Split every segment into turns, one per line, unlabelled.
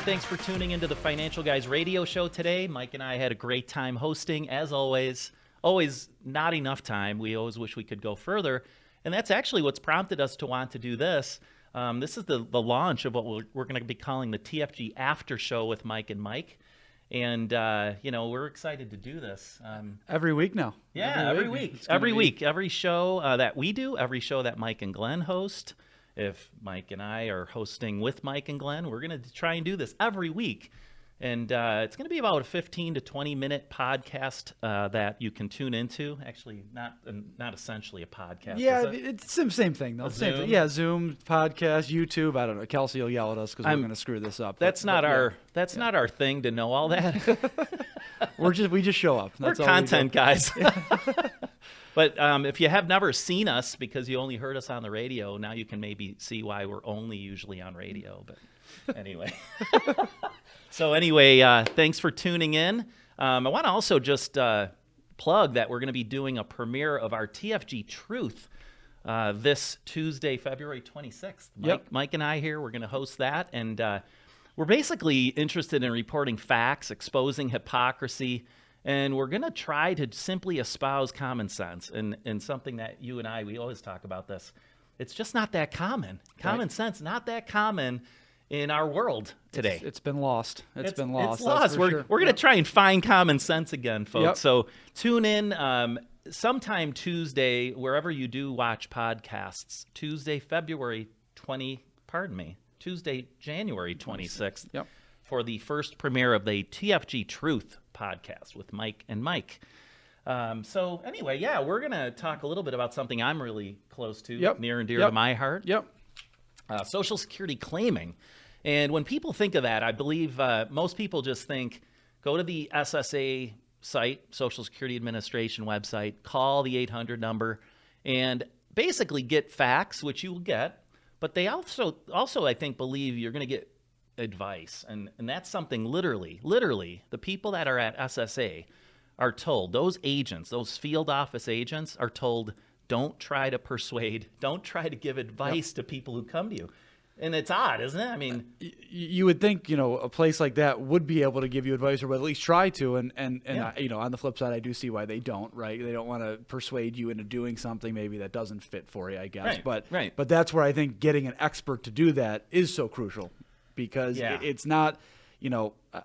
Thanks for tuning into the Financial Guys radio show today. Mike and I had a great time hosting, as always. Always not enough time. We always wish we could go further. And that's actually what's prompted us to want to do this. This is the launch of what we're going to be calling the TFG Aftershow with Mike and Mike. And, we're excited to do this.
Every week now.
Yeah, every week. Every week. Every show that we do, every show that Mike and Glenn host. If Mike and I are hosting with Mike and Glenn, we're going to try and do this every week. And it's going to be about a 15 to 20-minute podcast that you can tune into. Actually, not essentially a podcast.
Yeah, it's the same thing, though. Same thing. Yeah, Zoom, podcast, YouTube. I don't know. Kelsey will yell at us because we're going to screw this up.
That's not our thing to know all that.
we just show up. That's
we're content guys. But if you have never seen us because you only heard us on the radio, now you can maybe see why we're only usually on radio. But anyway. So anyway, thanks for tuning in. I want to also just plug that we're going to be doing a premiere of our TFG Truth this Tuesday, February 26th. Mike and I here, we're going to host that. And we're basically interested in reporting facts, exposing hypocrisy, and we're going to try to simply espouse common sense and something that you and I, we always talk about this. It's just not that common. Common sense, not that common in our world today.
It's been lost. It's been lost.
It's lost. We're going to try and find common sense again, folks.
Yep.
So tune in sometime Tuesday, wherever you do watch podcasts, Tuesday, January 26th.
Yep.
For the first premiere of the TFG Truth podcast with Mike and Mike. So anyway, we're going to talk a little bit about something I'm really close to, near and dear to my heart. Social Security claiming. And when people think of that, I believe most people just think, go to the SSA site, Social Security Administration website, call the 800 number, and basically get facts, which you will get. But they also I think, believe you're going to get advice. And that's something literally, the people that are at SSA are told, those agents, those field office agents are told, don't try to persuade, don't try to give advice to people who come to you. And it's odd, isn't it? I mean,
you would think, a place like that would be able to give you advice or at least try to. And on the flip side, I do see why they don't, right? They don't want to persuade you into doing something maybe that doesn't fit for you, I guess.
Right.
But that's where I think getting an expert to do that is so crucial because it's not,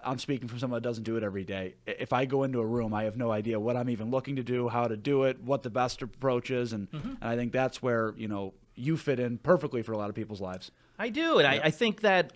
I'm speaking from someone that doesn't do it every day. If I go into a room, I have no idea what I'm even looking to do, how to do it, what the best approach is. And I think that's where, you fit in perfectly for a lot of people's lives.
I do, and I think that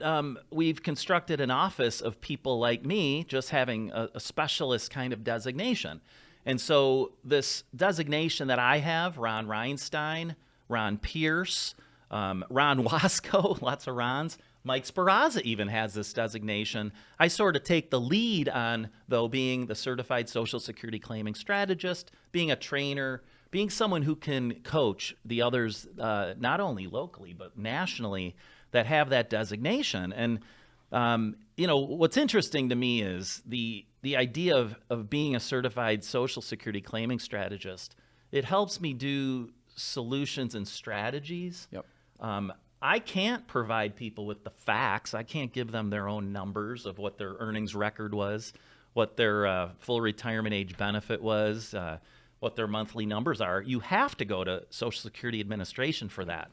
we've constructed an office of people like me just having a specialist kind of designation. And so this designation that I have, Ron Reinstein, Ron Pierce, Ron Wasco, lots of Rons, Mike Sperrazza even has this designation. I sort of take the lead on, though, being the certified Social Security claiming strategist, being a trainer, being someone who can coach the others, not only locally, but nationally, that have that designation. And, what's interesting to me is the idea of being a certified Social Security claiming strategist. It helps me do solutions and strategies. I can't provide people with the facts. I can't give them their own numbers of what their earnings record was, what their full retirement age benefit was, what their monthly numbers are. You have to go to Social Security Administration for that.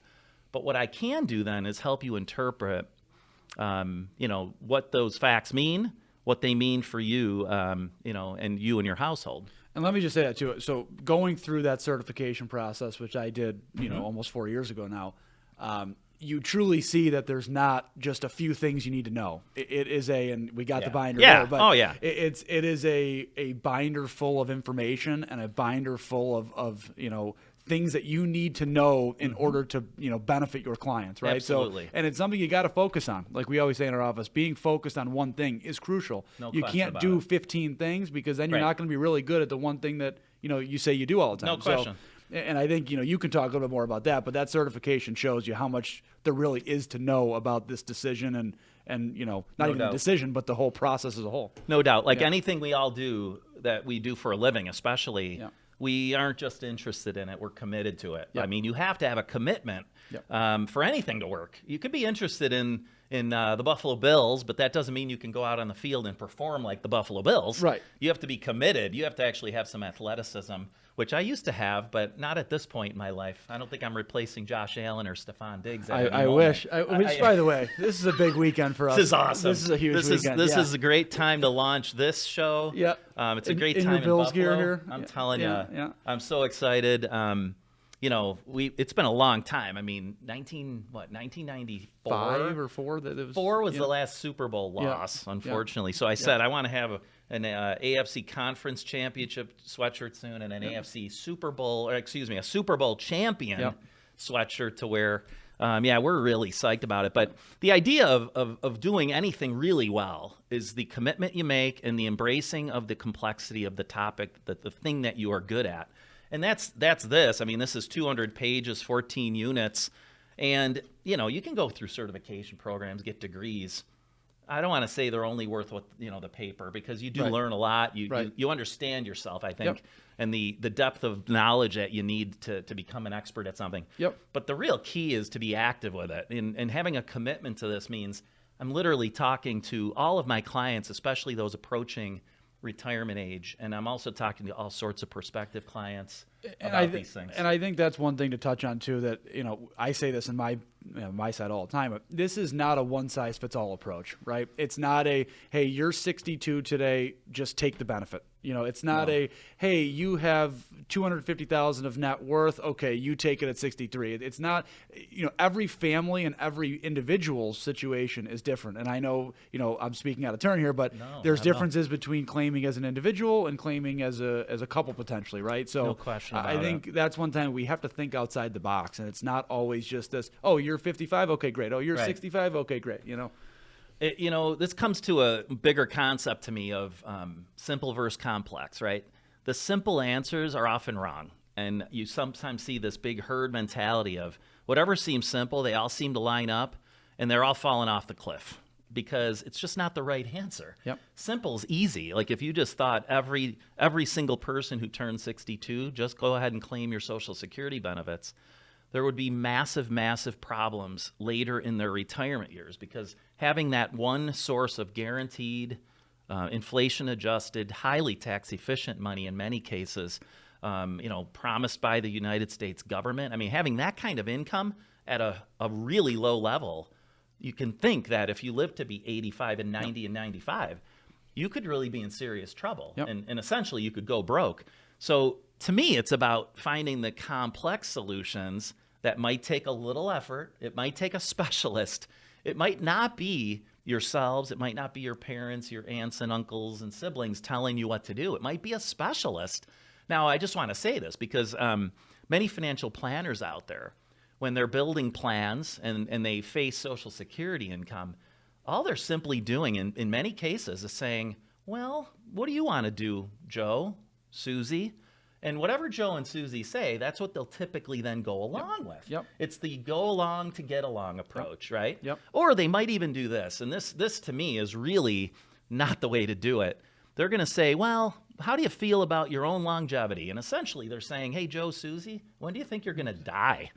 But what I can do then is help you interpret, what those facts mean, what they mean for you, and you and your household.
And let me just say that too. So going through that certification process, which I did, almost 4 years ago now, you truly see that there's not just a few things you need to know. It is and we got the binder there, but it is a binder full of information and a binder full of things that you need to know in order to benefit your clients, right?
Absolutely.
So, and it's something you got to focus on. Like we always say in our office, being focused on one thing is crucial. You can't do 15 things because then you're not going to be really good at the one thing that you say you do all the time.
No question.
And I think, you can talk a little bit more about that, but that certification shows you how much there really is to know about this decision and not even the decision, but the whole process as a whole.
No doubt. Like anything we all do that we do for a living, especially, we aren't just interested in it. We're committed to it. I mean, you have to have a commitment for anything to work. You could be interested in in the Buffalo Bills, but that doesn't mean you can go out on the field and perform like the Buffalo Bills.
Right.
You have to be committed. You have to actually have some athleticism, which I used to have, but not at this point in my life. I don't think I'm replacing Josh Allen or Stephon Diggs.
I wish. Which, by the way, this is a big weekend for us.
This is awesome.
This is a huge weekend.
This is a great time to launch this show.
Yep.
It's a great
in
time
your Bills
in Buffalo.
gear here.
I'm telling you.
Yeah.
I'm so excited. It's been a long time. I mean, 1994?
5 or 4?
Four was the last Super Bowl loss, unfortunately. So I said I want to have an AFC Conference Championship sweatshirt soon and an AFC Super Bowl, a Super Bowl champion sweatshirt to wear. We're really psyched about it. But the idea of doing anything really well is the commitment you make and the embracing of the complexity of the topic, the thing that you are good at. And that's this. I mean, this is 200 pages, 14 units. And, you can go through certification programs, get degrees. I don't want to say they're only worth what, the paper, because you do learn a lot. You understand yourself, I think, and the depth of knowledge that you need to become an expert at something.
Yep.
But the real key is to be active with it. And having a commitment to this means I'm literally talking to all of my clients, especially those approaching retirement age, and I'm also talking to all sorts of prospective clients about these things.
And I think that's one thing to touch on too, that I say this in my side all the time, but this is not a one size fits all approach, right? It's not a, hey, you're 62 today, just take the benefit. It's not a, hey, you have 250,000 of net worth, okay, you take it at 63. It's not, every family and every individual situation is different. And I know, I'm speaking out of turn here, but there's differences between claiming as an individual and claiming as a couple potentially, right? So
no question about
I think that's one time we have to think outside the box, and it's not always just this, oh, you're 55, okay, great. Oh, you're 65, okay, great.
This comes to a bigger concept to me of simple versus complex, right? The simple answers are often wrong. And you sometimes see this big herd mentality of whatever seems simple, they all seem to line up, and they're all falling off the cliff because it's just not the right answer.
Yep.
Simple's easy. Like if you just thought every single person who turned 62, just go ahead and claim your Social Security benefits, there would be massive, massive problems later in their retirement years, because having that one source of guaranteed, inflation-adjusted, highly tax-efficient money in many cases, promised by the United States government. I mean, having that kind of income at a really low level, you can think that if you live to be 85 and 90 and 95, you could really be in serious trouble. And essentially, you could go broke. So to me, it's about finding the complex solutions that might take a little effort. It might take a specialist. It might not be yourselves. It might not be your parents, your aunts and uncles and siblings telling you what to do. It might be a specialist. Now, I just want to say this because many financial planners out there, when they're building plans and they face Social Security income, all they're simply doing in many cases is saying, well, what do you want to do, Joe, Susie? And whatever Joe and Susie say, that's what they'll typically then go along with.
Yep.
It's the go along to get along approach, right?
Yep.
Or they might even do this, and this to me is really not the way to do it. They're going to say, well, how do you feel about your own longevity? And essentially they're saying, hey, Joe, Susie, when do you think you're going to die?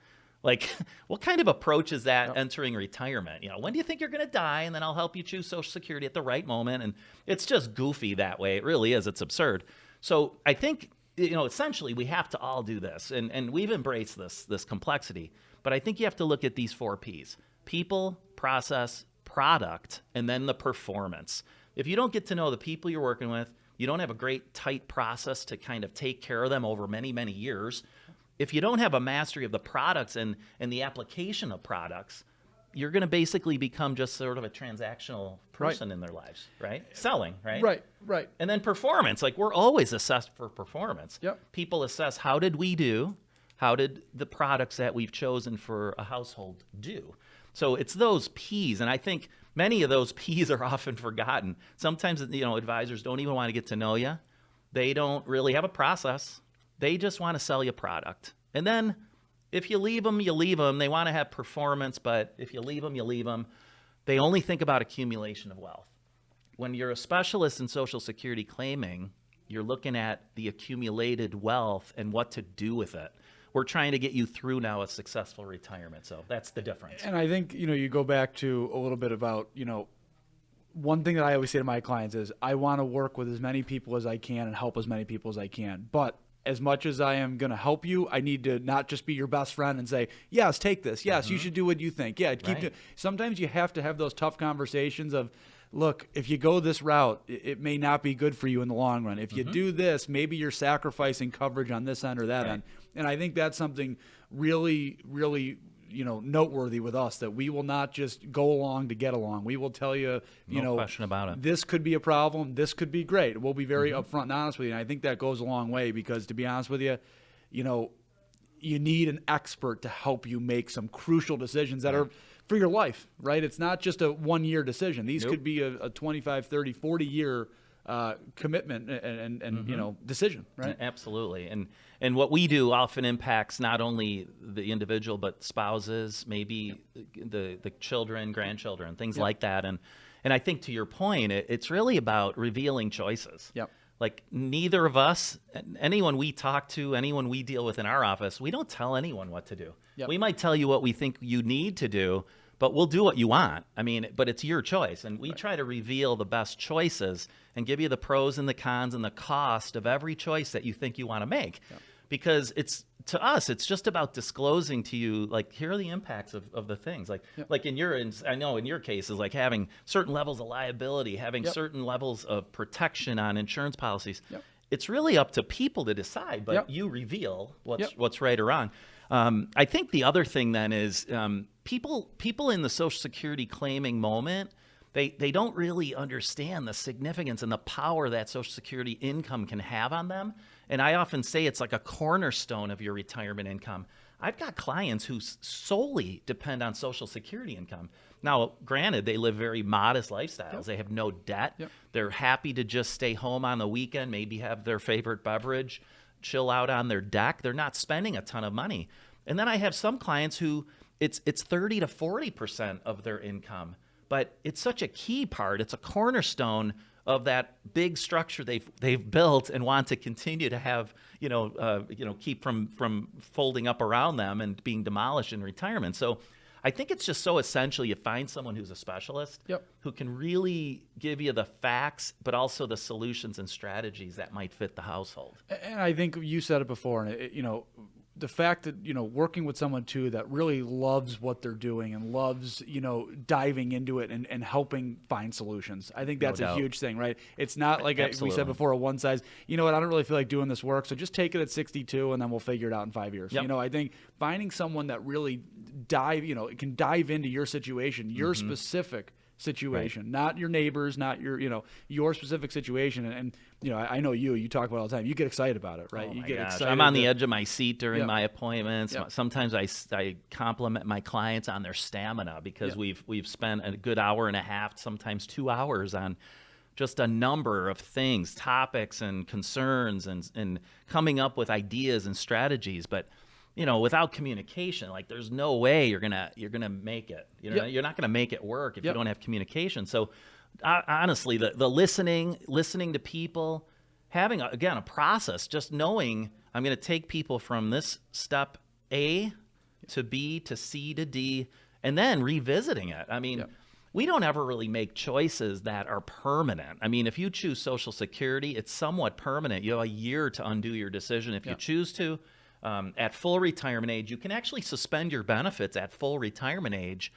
Like, what kind of approach is that entering retirement? When do you think you're going to die? And then I'll help you choose Social Security at the right moment. And it's just goofy that way. It really is. It's absurd. So I think, essentially we have to all do this. And we've embraced this complexity. But I think you have to look at these 4 Ps: people, process, product, and then the performance. If you don't get to know the people you're working with, you don't have a great tight process to kind of take care of them over many, many years. If you don't have a mastery of the products and the application of products, you're going to basically become just sort of a transactional person in their lives, right? Selling, right?
Right.
And then performance, like we're always assessed for performance.
Yep.
People assess, how did we do? How did the products that we've chosen for a household do? So it's those Ps, and I think many of those Ps are often forgotten. Sometimes, advisors don't even want to get to know you. They don't really have a process. They just want to sell you a product. And then if you leave them, you leave them. They want to have performance, but if you leave them, you leave them. They only think about accumulation of wealth. When you're a specialist in Social Security claiming, you're looking at the accumulated wealth and what to do with it. we're trying to get you through now a successful retirement. So that's the difference.
And I think, you go back to a little bit about, one thing that I always say to my clients is I want to work with as many people as I can and help as many people as I can. But as much as I am going to help you, I need to not just be your best friend and say, yes, take this. Yes, you should do what you think. Yeah, sometimes you have to have those tough conversations of, look, if you go this route, it may not be good for you in the long run. If you do this, maybe you're sacrificing coverage on this end or that end. And I think that's something really, really, noteworthy with us, that we will not just go along to get along. We will tell you,
No question about it.
This could be a problem. This could be great. We'll be very upfront and honest with you. And I think that goes a long way because, to be honest with you, you need an expert to help you make some crucial decisions that are for your life, right? It's not just a 1-year decision. These could be a 25, 30, 40-year commitment and decision, right?
Absolutely. And what we do often impacts not only the individual, but spouses, maybe the children, grandchildren, things like that. And I think, to your point, it's really about revealing choices.
Yep.
Like, neither of us, anyone we talk to, anyone we deal with in our office, we don't tell anyone what to do.
Yep.
We might tell you what we think you need to do, but we'll do what you want. I mean, but it's your choice. And we try to reveal the best choices and give you the pros and the cons and the cost of every choice that you think you want to make. Yep. Because to us, it's just about disclosing to you, like, here are the impacts of the things. Like, I know in your case is like having certain levels of liability, having certain levels of protection on insurance policies. Yep. It's really up to people to decide, but you reveal what's right or wrong. I think the other thing then is people in the Social Security claiming moment, they don't really understand the significance and the power that Social Security income can have on them. And I often say it's like a cornerstone of your retirement income. I've got clients who solely depend on Social Security income. Now, granted, they live very modest lifestyles. They have no debt. They're happy to just stay home on the weekend, maybe have their favorite beverage, chill out on their deck. They're not spending a ton of money. And then I have some clients who it's 30 to 40% of their income, but it's such a key part. It's a cornerstone of that big structure they've built and want to continue to have, keep from folding up around them and being demolished in retirement. So I think it's just so essential you find someone who's a specialist who can really give you the facts, but also the solutions and strategies that might fit the household.
And I think you said it before, and the fact that, working with someone too that really loves what they're doing and loves, diving into it and helping find solutions. I think that's a huge thing, right? It's not like we said before, a one size, I don't really feel like doing this work, so just take it at 62 and then we'll figure it out in 5 years. I think finding someone that really can dive into your situation, your specific situation, not your neighbors, not your specific situation. And I know you talk about it all the time. You get excited about it, right?
Oh
you
my
get
gosh.
excited.
I'm on the edge of my seat during my appointments.
Yep.
Sometimes I compliment my clients on their stamina because we've spent a good hour and a half, sometimes 2 hours on just a number of things, topics and concerns and coming up with ideas and strategies. But without communication, like, there's no way you're gonna make it. You're not gonna make it work if you don't have communication. So honestly, the listening to people, having a process, just knowing I'm gonna take people from this step A to B to C to D, and then revisiting it. I mean, we don't ever really make choices that are permanent. I mean, if you choose Social Security, it's somewhat permanent. You have a year to undo your decision if you choose to. At full retirement age, you can actually suspend your benefits at full retirement age.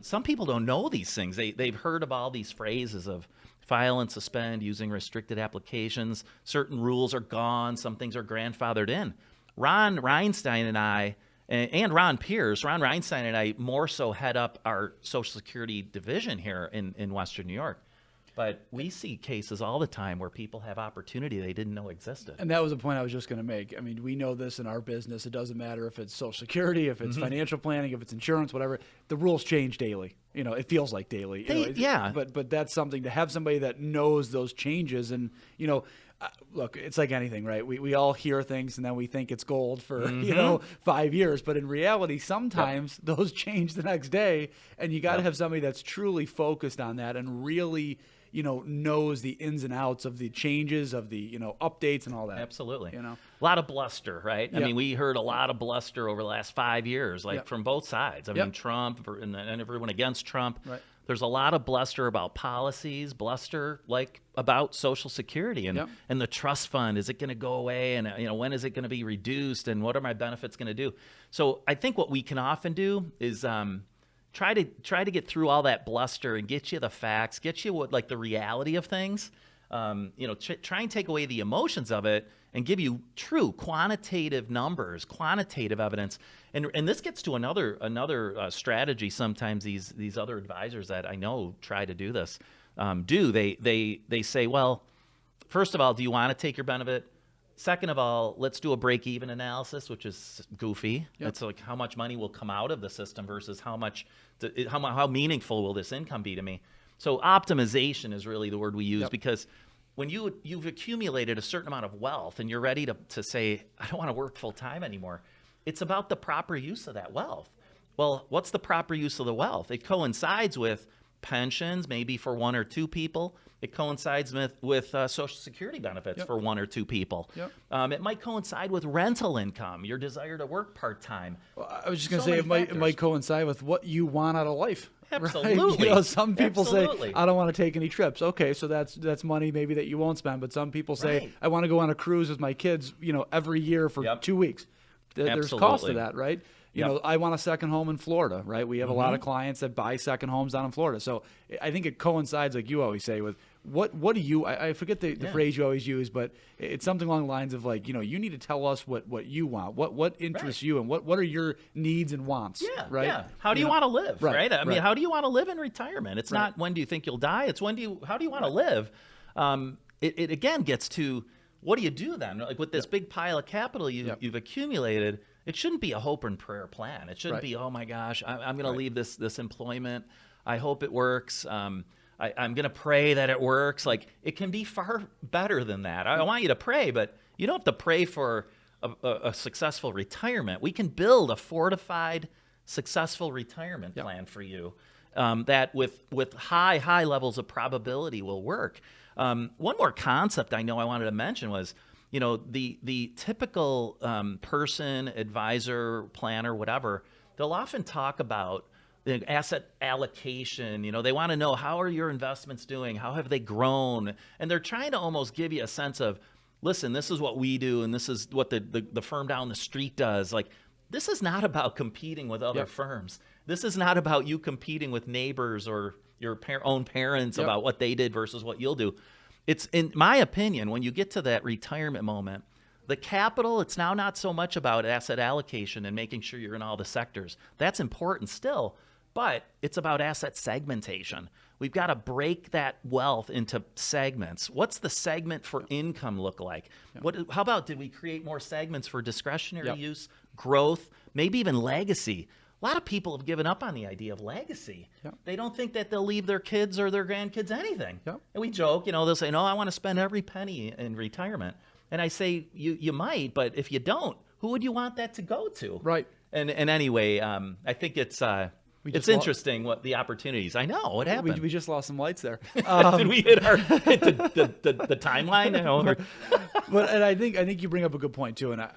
Some people don't know these things. They've heard of all these phrases of file and suspend using restricted applications. Certain rules are gone. Some things are grandfathered in. Ron Reinstein and I, and Ron Pierce, Ron Reinstein and I more so head up our Social Security division here in Western New York. But we see cases all the time where people have opportunity they didn't know existed.
And that was the point I was just going to make. I mean, we know this in our business. It doesn't matter if it's Social Security, if it's financial planning, if it's insurance, whatever. The rules change daily. It feels like daily. But that's something to have somebody that knows those changes. And, look, it's like anything, right? We all hear things and then we think it's gold for, 5 years. But in reality, sometimes those change the next day. And you got to have somebody that's truly focused on that and really knows the ins and outs of the changes, of the, updates and all that.
Absolutely. A lot of bluster, right? I mean, we heard a lot of bluster over the last 5 years, from both sides. I mean, Trump and everyone against Trump.
Right.
There's a lot of bluster about policies, bluster about Social Security and the trust fund. Is it going to go away? And when is it going to be reduced? And what are my benefits going to do? So I think what we can often do is try to get through all that bluster and get you the facts, get you what the reality of things. Try and take away the emotions of it and give you true quantitative numbers, quantitative evidence. And this gets to another strategy. Sometimes these other advisors that I know try to do this they say, well, first of all, do you want to take your benefit? Second of all, let's do a break-even analysis, which is goofy. It's like how much money will come out of the system versus how meaningful will this income be to me. So optimization is really the word we use because when you've accumulated a certain amount of wealth and you're ready to say, I don't want to work full-time anymore, it's about the proper use of that wealth. Well, what's the proper use of the wealth? It coincides with pensions, maybe for one or two people. It coincides with Social Security benefits for one or two people. It might coincide with rental income, your desire to work part-time.
Well, I was just going to say it might coincide with what you want out of life.
Absolutely.
Right? Some people say, I don't want to take any trips. Okay, so that's money maybe that you won't spend. But some people say, I want to go on a cruise with my kids, every year for 2 weeks. There's cost to that, right? I want a second home in Florida, right? We have a lot of clients that buy second homes down in Florida. So I think it coincides, like you always say, with what do you, I forget the phrase you always use, but it's something along the lines of you need to tell us what you want, what interests you, and what are your needs and wants, right?
Yeah. How do you want to live, right? I mean, how do you want to live in retirement? It's not when do you think you'll die, it's how do you want to live? It again gets to, what do you do then? Like with this big pile of capital you've accumulated, it shouldn't be a hope and prayer plan. It shouldn't be, oh my gosh, I'm going to leave this employment. I hope it works. I'm going to pray that it works. It can be far better than that. I want you to pray, but you don't have to pray for a successful retirement. We can build a fortified, successful retirement plan for you that with high levels of probability will work. One more concept I wanted to mention was, the typical person, advisor, planner, whatever, they'll often talk about the asset allocation. They want to know, how are your investments doing? How have they grown? And they're trying to almost give you a sense of, listen, this is what we do, and this is what the firm down the street does. This is not about competing with other firms. This is not about you competing with neighbors or your own parents about what they did versus what you'll do. It's, in my opinion, when you get to that retirement moment, the capital, it's now not so much about asset allocation and making sure you're in all the sectors. That's important still, but it's about asset segmentation. We've got to break that wealth into segments. What's the segment for income look like? How about, did we create more segments for discretionary use, growth, maybe even legacy? A lot of people have given up on the idea of legacy. They don't think that they'll leave their kids or their grandkids anything. And we joke, they'll say, no, I want to spend every penny in retirement. And I say, you might, but if you don't, who would you want that to go to?
Right.
And anyway, I think it's interesting what the opportunities. I know what happened.
We just lost some lights there.
Did we hit the timeline?
And I think you bring up a good point too. And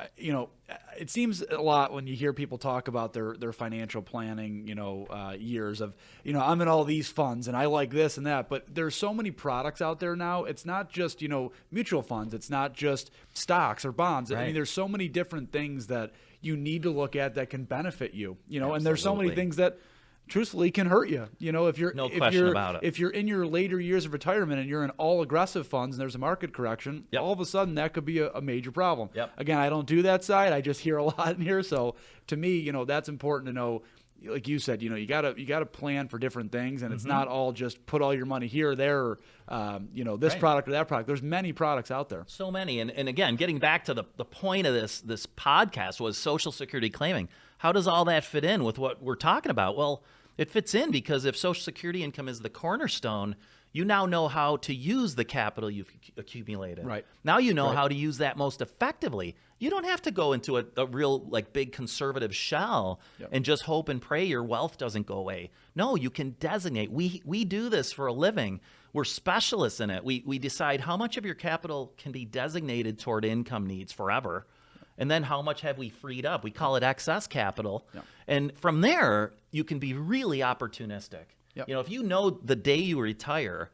it seems a lot when you hear people talk about their financial planning, years of, I'm in all these funds and I like this and that. But there's so many products out there now. It's not just mutual funds. It's not just stocks or bonds. I mean, there's so many different things that you need to look at that can benefit you. And there's so many things that truthfully can hurt you. If you're in your later years of retirement and you're in all aggressive funds and there's a market correction, all of a sudden that could be a major problem. Again, I don't do that side. I just hear a lot in here. So to me, that's important to know. Like you said, you gotta plan for different things, and it's not all just put all your money here or there, or this product or that product. There's many products out there.
So many, and again, getting back to the point of this podcast was Social Security claiming. How does all that fit in with what we're talking about? Well, it fits in because if Social Security income is the cornerstone, you now know how to use the capital you've accumulated.
Right.
Now you know how to use that most effectively. You don't have to go into a real big conservative shell and just hope and pray your wealth doesn't go away. No, you can designate. We do this for a living. we're specialists in it. We decide how much of your capital can be designated toward income needs forever, and then how much have we freed up. We call it excess capital.
Yeah.
And from there, you can be really opportunistic.
Yep.
If you know the day you retire,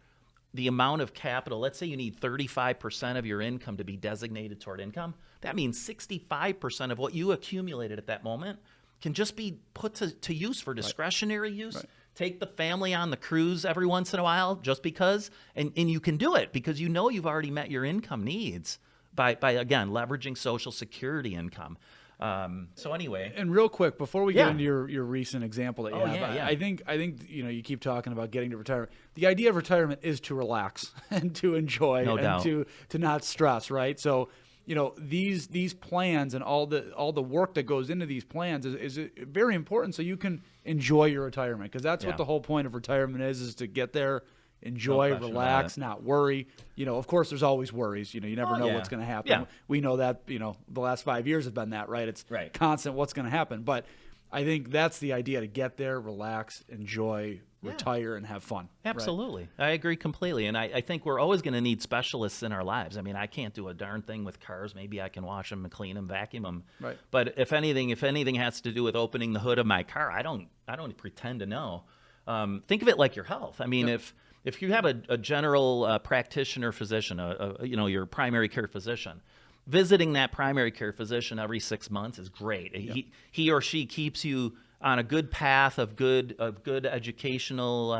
the amount of capital, let's say you need 35% of your income to be designated toward income, that means 65% of what you accumulated at that moment can just be put to use for discretionary use.
Right.
Take the family on the cruise every once in a while just because, and you can do it because you've already met your income needs by again, leveraging Social Security income. So anyway.
And real quick, before we get into your recent example that you have,
yeah.
I think you keep talking about getting to retirement. The idea of retirement is to relax and to enjoy
doubt.
to not stress, right? So, these plans and all the work that goes into these plans is very important so you can enjoy your retirement, because that's what the whole point of retirement is to get there, enjoy, relax, not worry. Of course, there's always worries. You never know what's going to happen.
Yeah.
We know that, the last 5 years have been that, right? It's constant what's going to happen. But I think that's the idea, to get there, relax, enjoy, retire, and have fun.
Absolutely. Right? I agree completely. And I think we're always going to need specialists in our lives. I mean, I can't do a darn thing with cars. Maybe I can wash them and clean them, vacuum them.
Right.
But if anything has to do with opening the hood of my car, I don't pretend to know. Think of it like your health. I mean, if you have a general practitioner physician, your primary care physician, visiting that primary care physician every 6 months is great. He or she keeps you on a good path of good educational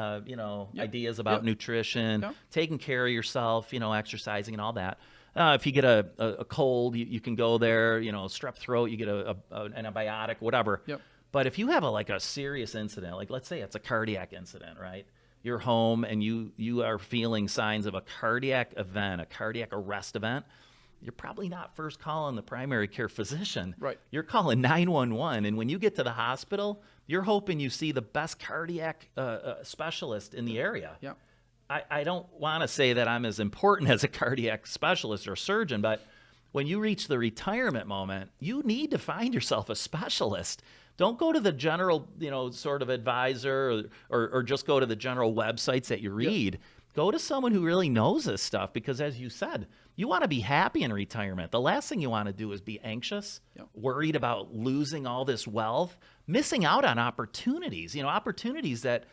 ideas about nutrition, taking care of yourself, exercising and all that. If you get a cold, you can go there. Strep throat, you get an antibiotic, whatever.
Yep.
But if you have a serious incident, like let's say it's a cardiac incident, right? You're home and you are feeling signs of a cardiac event, a cardiac arrest event, you're probably not first calling the primary care physician.
Right.
You're calling 911. And when you get to the hospital, you're hoping you see the best cardiac specialist in the area.
Yeah.
I don't want to say that I'm as important as a cardiac specialist or surgeon, but when you reach the retirement moment, you need to find yourself a specialist. Don't go to the general, sort of advisor or just go to the general websites that you read. Yep. Go to someone who really knows this stuff, because as you said, you want to be happy in retirement. The last thing you want to do is be anxious, worried about losing all this wealth, missing out on opportunities, opportunities that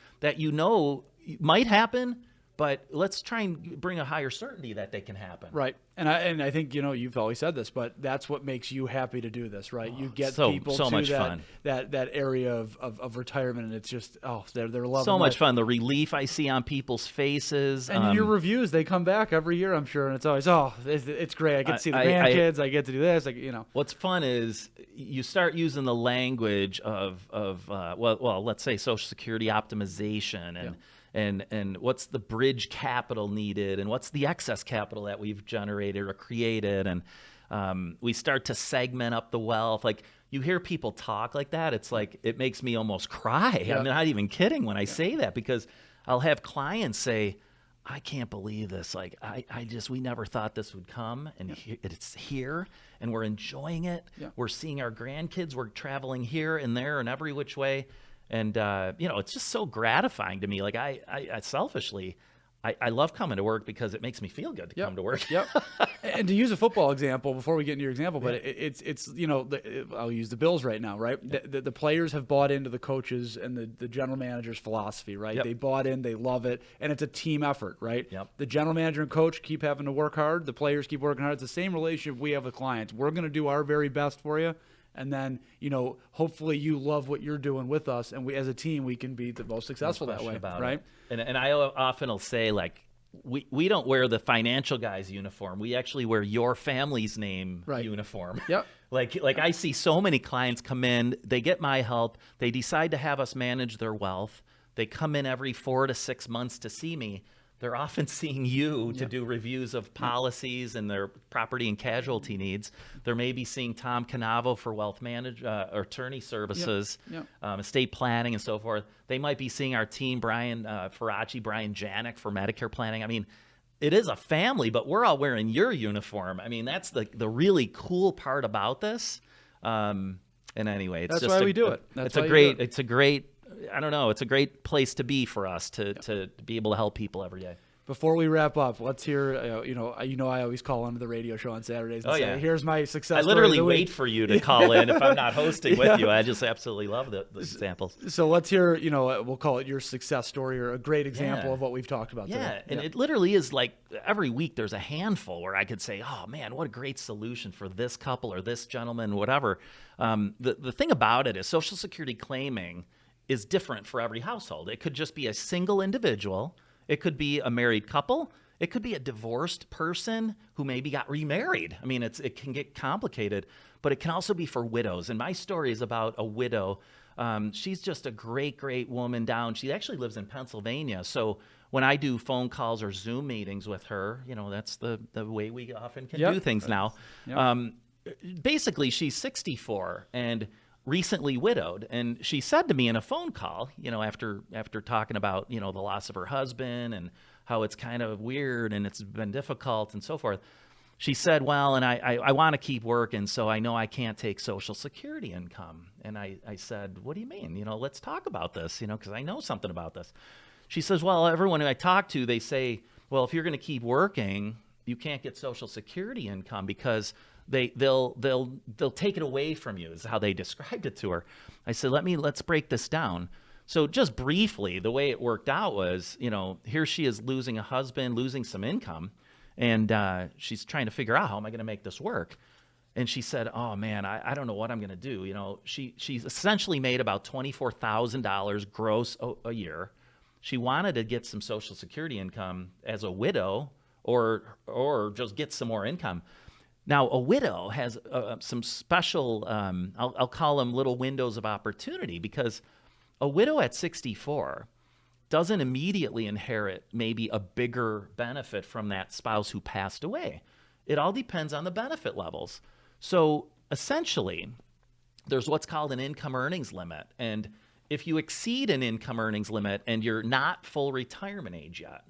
might happen, but let's try and bring a higher certainty that they can happen.
Right. And I think, you've always said this, but that's what makes you happy to do this, right? You get people
so
to
much fun.
that area of retirement, and it's just, they're loving
so much
it.
fun. The relief I see on people's faces.
And your reviews, they come back every year, I'm sure, and it's always, it's great. I get to see the grandkids. I get to do this.
What's fun is you start using the language of let's say Social Security optimization and what's the bridge capital needed, and what's the excess capital that we've generated or created, and we start to segment up the wealth. Like, you hear people talk like that, it's like it makes me almost cry. I'm not even kidding when I say that, because I'll have clients say, I can't believe this. Like, we never thought this would come, and it's here, and we're enjoying it. Yeah. We're seeing our grandkids. We're traveling here and there and every which way. And, it's just so gratifying to me. Like, I selfishly, I love coming to work because it makes me feel good to come to work.
Yep. And to use a football example, before we get into your example, but it's I'll use the Bills right now, right? The players have bought into the coaches and the general manager's philosophy, right? Yep. They bought in, they love it, and it's a team effort, right?
Yep.
The general manager and coach keep having to work hard. The players keep working hard. It's the same relationship we have with clients. We're going to do our very best for you. And then, hopefully you love what you're doing with us, and we, as a team, we can be the most successful that way, right?
And I often will say, like, we don't wear the financial guy's uniform. We actually wear your family's name uniform.
Yep.
Like I see so many clients come in, they get my help, they decide to have us manage their wealth. They come in every 4 to 6 months to see me. They're often seeing you to do reviews of policies and their property and casualty needs. They're maybe seeing Tom Canavo for wealth attorney services, estate planning, and so forth. They might be seeing our team, Brian Janik, for Medicare planning. I mean, it is a family, but we're all wearing your uniform. I mean, that's the really cool part about this. And anyway, it's
that's
just
why we do it.
It's a great. I don't know. It's a great place to be for us to be able to help people every day.
Before we wrap up, let's hear, I always call into the radio show on Saturdays and say, here's my success story.
I literally wait for you to call in if I'm not hosting with you. I just absolutely love the examples.
So let's hear, we'll call it your success story or a great example of what we've talked about today.
And it literally is like every week there's a handful where I could say, oh, man, what a great solution for this couple or this gentleman, whatever. The thing about it is Social Security claiming is different for every household. It could just be a single individual. It could be a married couple. It could be a divorced person who maybe got remarried. I mean, it can get complicated, but it can also be for widows. And my story is about a widow. She's just a great, great woman down. She actually lives in Pennsylvania. So when I do phone calls or Zoom meetings with her, that's the way we often can do things now. Yep. Basically, she's 64 and recently widowed, and she said to me in a phone call, after talking about, the loss of her husband and how it's kind of weird and it's been difficult and so forth, she said, well, and I want to keep working, so I know I can't take Social Security income. And I said, what do you mean? Let's talk about this, because I know something about this. She says, well, everyone who I talk to, they say, well, if you're going to keep working, you can't get Social Security income because they'll take it away from you, is how they described it to her. I said, let's break this down. So just briefly, the way it worked out was, here she is losing a husband, losing some income, and she's trying to figure out, how am I going to make this work? And she said, oh man, I don't know what I'm going to do. She's essentially made about $24,000 gross a year. She wanted to get some Social Security income as a widow or just get some more income. Now, a widow has some special, I'll call them little windows of opportunity, because a widow at 64 doesn't immediately inherit maybe a bigger benefit from that spouse who passed away. It all depends on the benefit levels. So essentially, there's what's called an income earnings limit. And if you exceed an income earnings limit and you're not full retirement age yet,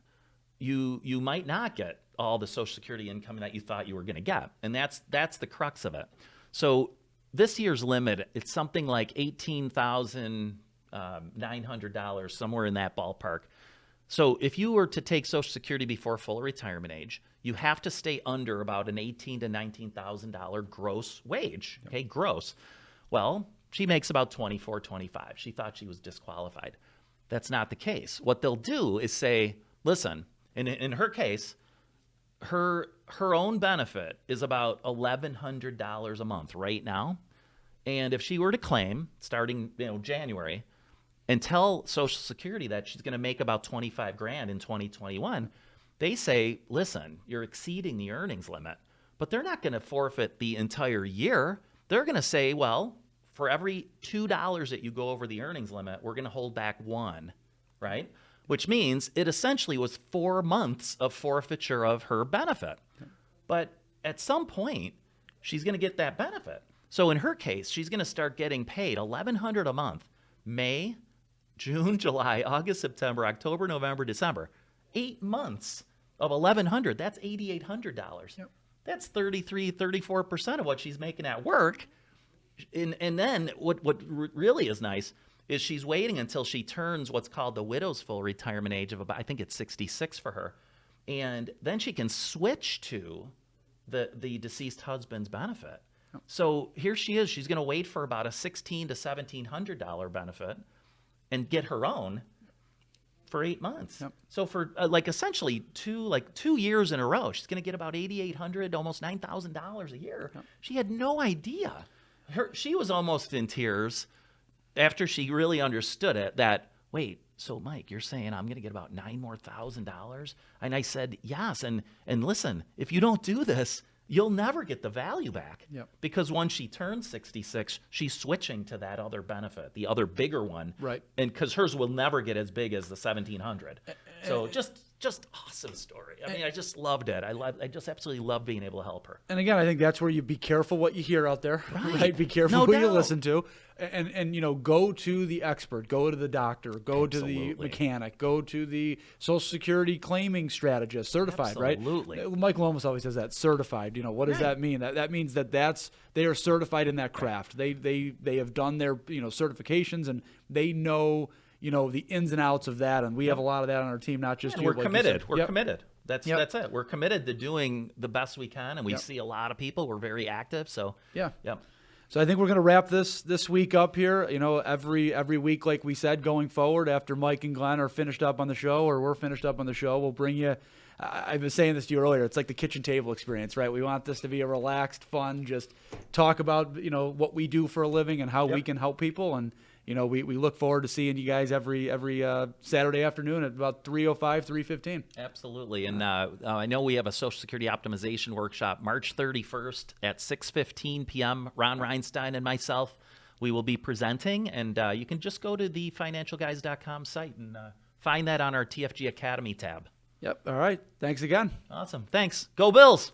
you might not get all the Social Security income that you thought you were going to get. And that's the crux of it. So this year's limit, it's something like $18,900, somewhere in that ballpark. So if you were to take Social Security before full retirement age, you have to stay under about an $18,000 to $19,000 gross wage, okay, gross. Well, she makes about $24,000, $25,000. She thought she was disqualified. That's not the case. What they'll do is say, listen, in her case, her own benefit is about $1,100 a month right now. And if she were to claim starting January and tell Social Security that she's going to make about $25,000 in 2021, they say, listen, you're exceeding the earnings limit. But they're not going to forfeit the entire year. They're going to say, well, for every $2 that you go over the earnings limit, we're going to hold back $1, right? Which means it essentially was 4 months of forfeiture of her benefit. But at some point, she's going to get that benefit. So in her case, she's going to start getting paid $1,100 a month, May, June, July, August, September, October, November, December. 8 months of $1,100. That's $8,800. Yep. That's 34% of what she's making at work. And then what really is nice is she's waiting until she turns what's called the widow's full retirement age of about, I think it's 66 for her. And then she can switch to the deceased husband's benefit. Oh. So here she is. She's going to wait for about a $1,600 to $1,700 benefit and get her own for 8 months. Yep. So for essentially 2 years in a row, she's going to get about $8,800, almost $9,000 a year. Yep. She had no idea. She was almost in tears after she really understood it, that, wait, so Mike, you're saying I'm going to get about $9,000 more? And I said, yes. And listen, if you don't do this, you'll never get the value back. Yep. Because once she turns 66, she's switching to that other benefit, the other bigger one. Right. And because hers will never get as big as the $1,700. So just awesome story. I mean, I just loved it. I just absolutely love being able to help her.
And again, I think that's where you be careful what you hear out there, right? Be careful who you listen to, and go to the expert, go to the doctor, go to the mechanic, go to the Social Security claiming strategist, certified, right? Absolutely. Michael almost always says that, certified. What does that mean? That means they are certified in that craft. They have done their certifications, and they know the ins and outs of that. And we have a lot of that on our team, not just
And
you.
we're
like you
committed.
said.
We're
Yep.
committed. That's it. We're committed to doing the best we can, and we
Yep.
see a lot of people. We're very active. So
Yeah.
yep.
So I think we're going to wrap this week up here. Every week, like we said, going forward, after Mike and Glenn are finished up on the show, or we're finished up on the show, we'll bring you. I was saying this to you earlier. It's like the kitchen table experience, right? We want this to be a relaxed, fun, just talk about what we do for a living and how we can help people. And we look forward to seeing you guys every Saturday afternoon at about 3:05, 3:15.
Absolutely. And I know we have a Social Security Optimization Workshop March 31st at 6:15 p.m. Ron Reinstein and myself, we will be presenting. And you can just go to the financialguys.com site and find that on our TFG Academy tab.
Yep. All right. Thanks again.
Awesome. Thanks. Go Bills.